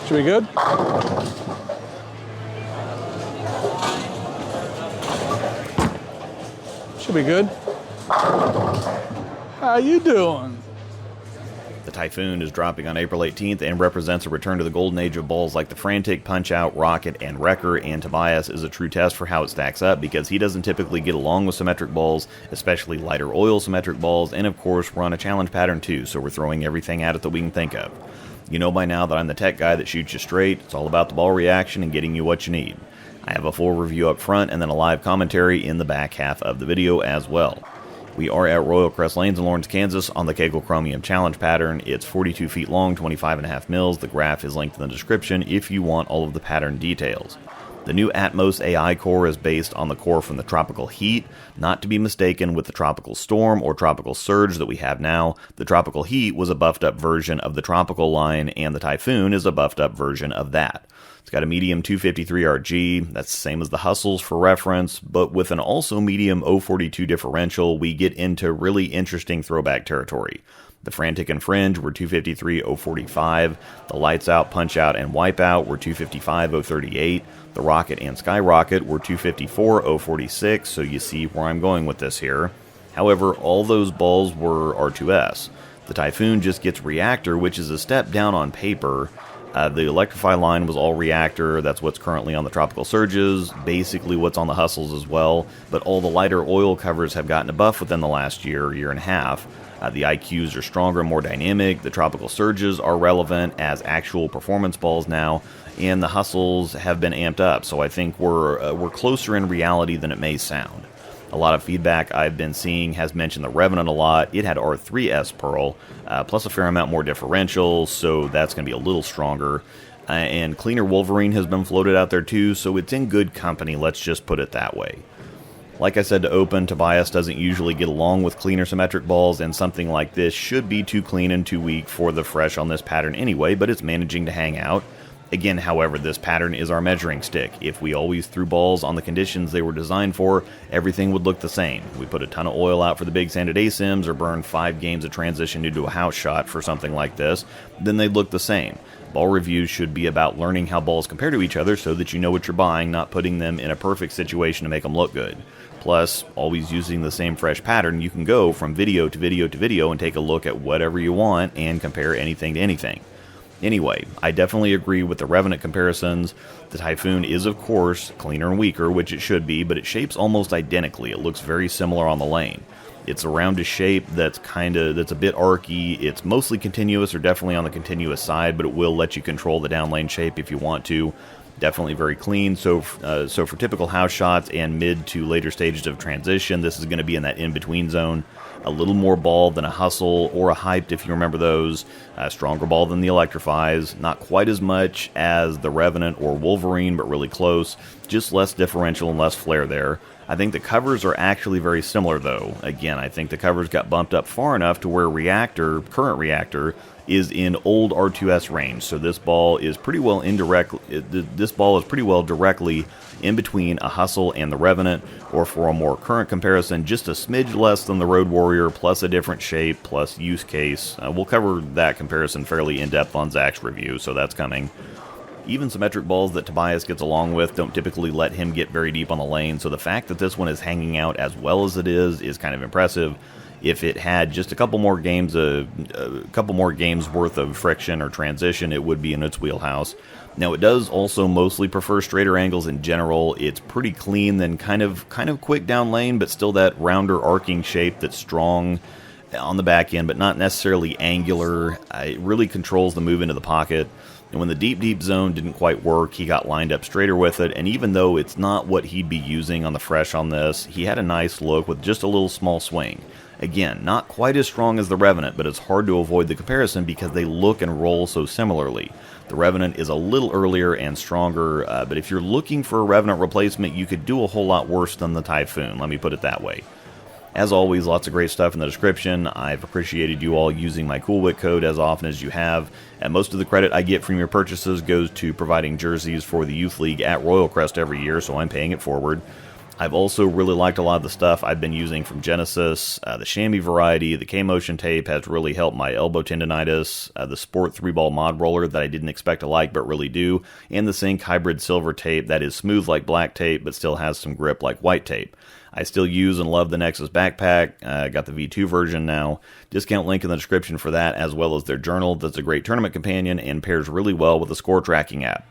Should be good? Should be good. How you doing? The Typhoon is dropping on April 18th and represents a return to the golden age of balls like the Frantic, Punch-Out, Rocket, and Wrecker, and Tobias is a true test for how it stacks up because he doesn't typically get along with symmetric balls, especially lighter oil symmetric balls, and of course we're on a challenge pattern too, so we're throwing everything at it that we can think of. You know by now that I'm the tech guy that shoots you straight. It's all about the ball reaction and getting you what you need. I have a full review up front and then a live commentary in the back half of the video as well. We are at Royal Crest Lanes in Lawrence, Kansas on the Kegel Chromium Challenge pattern. It's 42 feet long, 25.5 mils. The graph is linked in the description if you want all of the pattern details. The new Atmos AI core is based on the core from the Tropical Heat, not to be mistaken with the Tropical Storm or Tropical Surge that we have now. The Tropical Heat was a buffed up version of the Tropical line, and the Typhoon is a buffed up version of that. It's got a medium 253 RG, that's the same as the Hustles for reference, but with an also medium 042 differential, we get into really interesting throwback territory. The Frantic and Fringe were 253 045, the Lights Out, Punch Out, and Wipeout were 255 038, the Rocket and Skyrocket were 254 046, so you see where I'm going with this here. However, all those balls were R2S. The Typhoon just gets Reactor, which is a step down on paper. The Electrify line was all Reactor, that's what's currently on the Tropical Surges, basically what's on the Hustles as well, but all the lighter oil covers have gotten a buff within the last year and a half. The IQs are stronger and more dynamic, the Tropical Surges are relevant as actual performance balls now, and the Hustles have been amped up, so I think we're closer in reality than it may sound. A lot of feedback I've been seeing has mentioned the Revenant a lot. It had R3S Pearl, plus a fair amount more differential, so that's going to be a little stronger. And Cleaner Wolverine has been floated out there too, so it's in good company, let's just put it that way. Like I said to open, Tobias doesn't usually get along with cleaner symmetric balls, and something like this should be too clean and too weak for the fresh on this pattern anyway, but it's managing to hang out. Again, however, this pattern is our measuring stick. If we always threw balls on the conditions they were designed for, everything would look the same. We put a ton of oil out for the big sanded ASIMs or burn 5 games of transition into a house shot for something like this, then they'd look the same. Ball reviews should be about learning how balls compare to each other so that you know what you're buying, not putting them in a perfect situation to make them look good. Plus, always using the same fresh pattern, you can go from video to video to video and take a look at whatever you want and compare anything to anything. Anyway, I definitely agree with the Revenant comparisons. The Typhoon is, of course, cleaner and weaker, which it should be, but it shapes almost identically. It looks very similar on the lane. It's a rounded shape that's a bit archy. It's mostly continuous, or definitely on the continuous side, but it will let you control the down lane shape if you want to. Definitely very clean. So for typical house shots and mid to later stages of transition, this is going to be in that in-between zone. A little more ball than a Hustle or a Hyped, if you remember those. Stronger ball than the Electrifies. Not quite as much as the Revenant or Wolverine, but really close. Just less differential and less flare there. I think the covers are actually very similar, though. Again, I think the covers got bumped up far enough to where current Reactor, is in old R2S range. So this ball is pretty well directly in between a Hustle and the Revenant, or for a more current comparison, just a smidge less than the Road Warrior, plus a different shape, plus use case. We'll cover that comparison fairly in-depth on Zach's review, so that's coming. Even symmetric balls that Tobias gets along with don't typically let him get very deep on the lane, so the fact that this one is hanging out as well as it is kind of impressive. If it had just a couple more games worth of friction or transition, it would be in its wheelhouse. Now, it does also mostly prefer straighter angles in general. It's pretty clean, then kind of quick down lane, but still that rounder arcing shape that's strong on the back end, but not necessarily angular. It really controls the move into the pocket. And when the deep zone didn't quite work, he got lined up straighter with it, and even though it's not what he'd be using on the fresh on this, he had a nice look with just a little small swing. Again, not quite as strong as the Revenant, but it's hard to avoid the comparison because they look and roll so similarly. The Revenant is a little earlier and stronger, but if you're looking for a Revenant replacement, you could do a whole lot worse than the Typhoon, let me put it that way. As always, lots of great stuff in the description. I've appreciated you all using my CoolWick code as often as you have, and most of the credit I get from your purchases goes to providing jerseys for the Youth League at Royal Crest every year, so I'm paying it forward. I've also really liked a lot of the stuff I've been using from Genesis. The chamois variety, the K-Motion tape has really helped my elbow tendonitis. The Sport 3-ball mod roller that I didn't expect to like but really do. And the Sync hybrid silver tape that is smooth like black tape but still has some grip like white tape. I still use and love the Nexus backpack. Got the V2 version now. Discount link in the description for that, as well as their journal that's a great tournament companion and pairs really well with the score tracking app.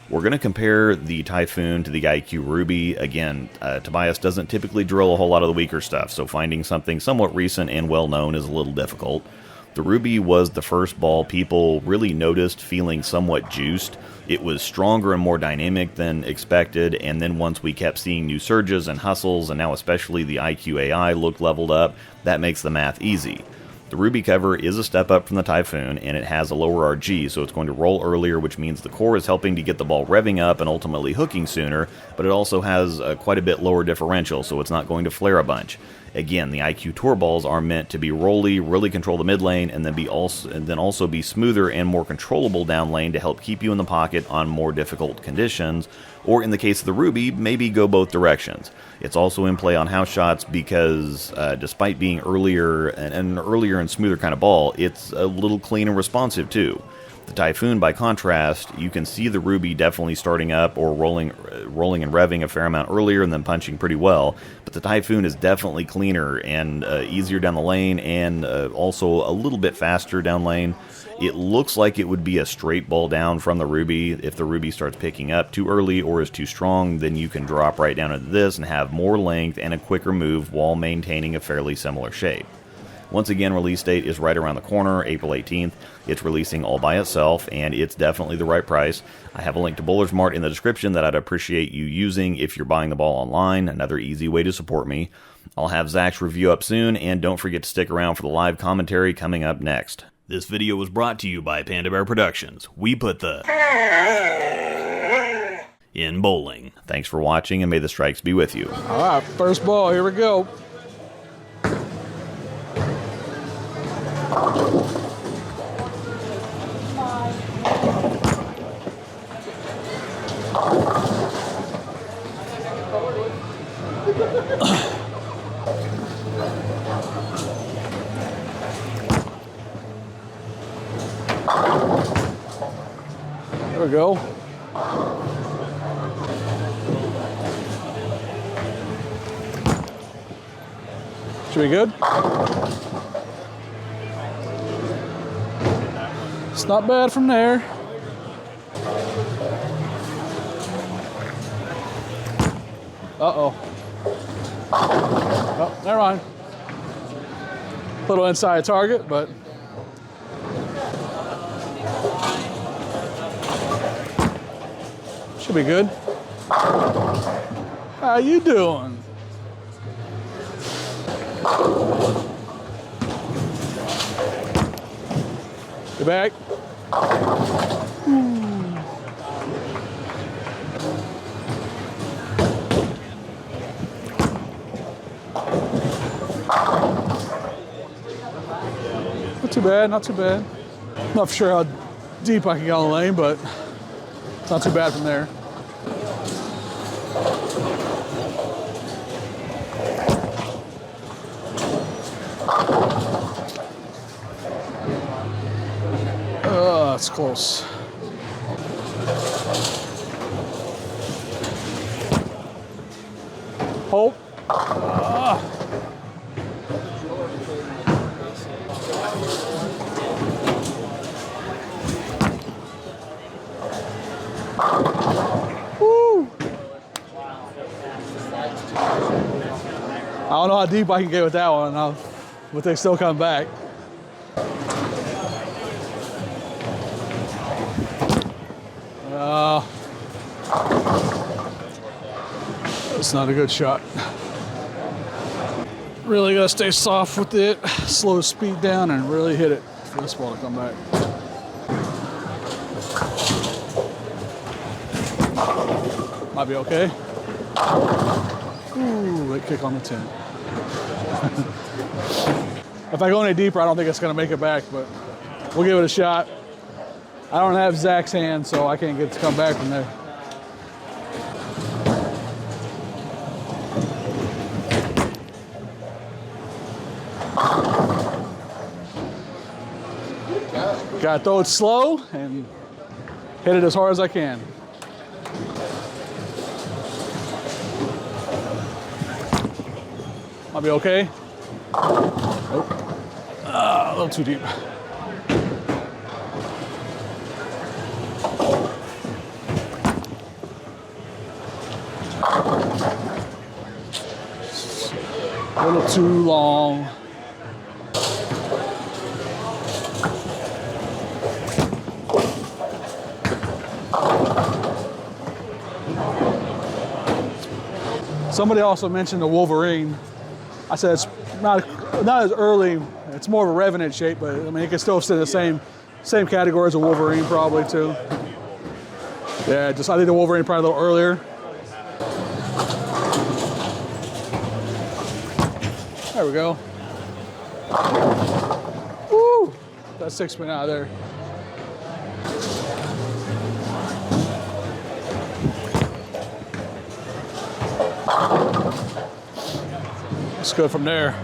We're going to compare the TYPHOON to the IQ Ruby. Again, Tobias doesn't typically drill a whole lot of the weaker stuff, so finding something somewhat recent and well-known is a little difficult. The Ruby was the first ball people really noticed feeling somewhat juiced. It was stronger and more dynamic than expected, and then once we kept seeing new surges and hustles, and now especially the IQ AI looked leveled up, that makes the math easy. The Ruby cover is a step up from the TYPHOON, and it has a lower RG, so it's going to roll earlier, which means the core is helping to get the ball revving up and ultimately hooking sooner, but it also has quite a bit lower differential, so it's not going to flare a bunch. Again, the IQ Tour balls are meant to be rolly, really control the mid lane, and then also be smoother and more controllable down lane to help keep you in the pocket on more difficult conditions, or in the case of the Ruby, maybe go both directions. It's also in play on house shots because despite being earlier and smoother kind of ball, it's a little clean and responsive too. The TYPHOON, by contrast, you can see the Ruby definitely starting up or rolling and revving a fair amount earlier and then punching pretty well, but the TYPHOON is definitely cleaner and easier down the lane and also a little bit faster down lane. It looks like it would be a straight ball down from the Ruby. If the Ruby starts picking up too early or is too strong, then you can drop right down into this and have more length and a quicker move while maintaining a fairly similar shape. Once again, release date is right around the corner, April 18th. It's releasing all by itself, and it's definitely the right price. I have a link to Bowler's Mart in the description that I'd appreciate you using if you're buying the ball online, another easy way to support me. I'll have Zach's review up soon, and don't forget to stick around for the live commentary coming up next. This video was brought to you by Panda Bear Productions. We put the in bowling. Thanks for watching, and may the strikes be with you. All right, first ball, here we go. There we go. Should be good. It's not bad from there. Uh-oh. Oh, never mind. Little inside target, but should be good. How you doing? Get back. Not too bad, not too bad. Not for sure how deep I can get on the lane, but it's not too bad from there. That's close. Hope. Woo. I don't know how deep I can get with that one, but they still come back. That's not a good shot. Really gotta stay soft with it, slow the speed down, and really hit it for this ball to come back. Might be okay. Ooh, late kick on the 10. If I go any deeper, I don't think it's gonna make it back, but we'll give it a shot. I don't have Zach's hand, so I can't get to come back from there. Gotta throw it slow and hit it as hard as I can. Might be okay. Nope. A little too deep. A little too long. Somebody also mentioned the Wolverine. I said it's not as early. It's more of a Revenant shape, but I mean it can still sit in the same category as a Wolverine probably too. Yeah, I think the Wolverine probably a little earlier. There we go. Woo! That 6 went out of there. It's good from there.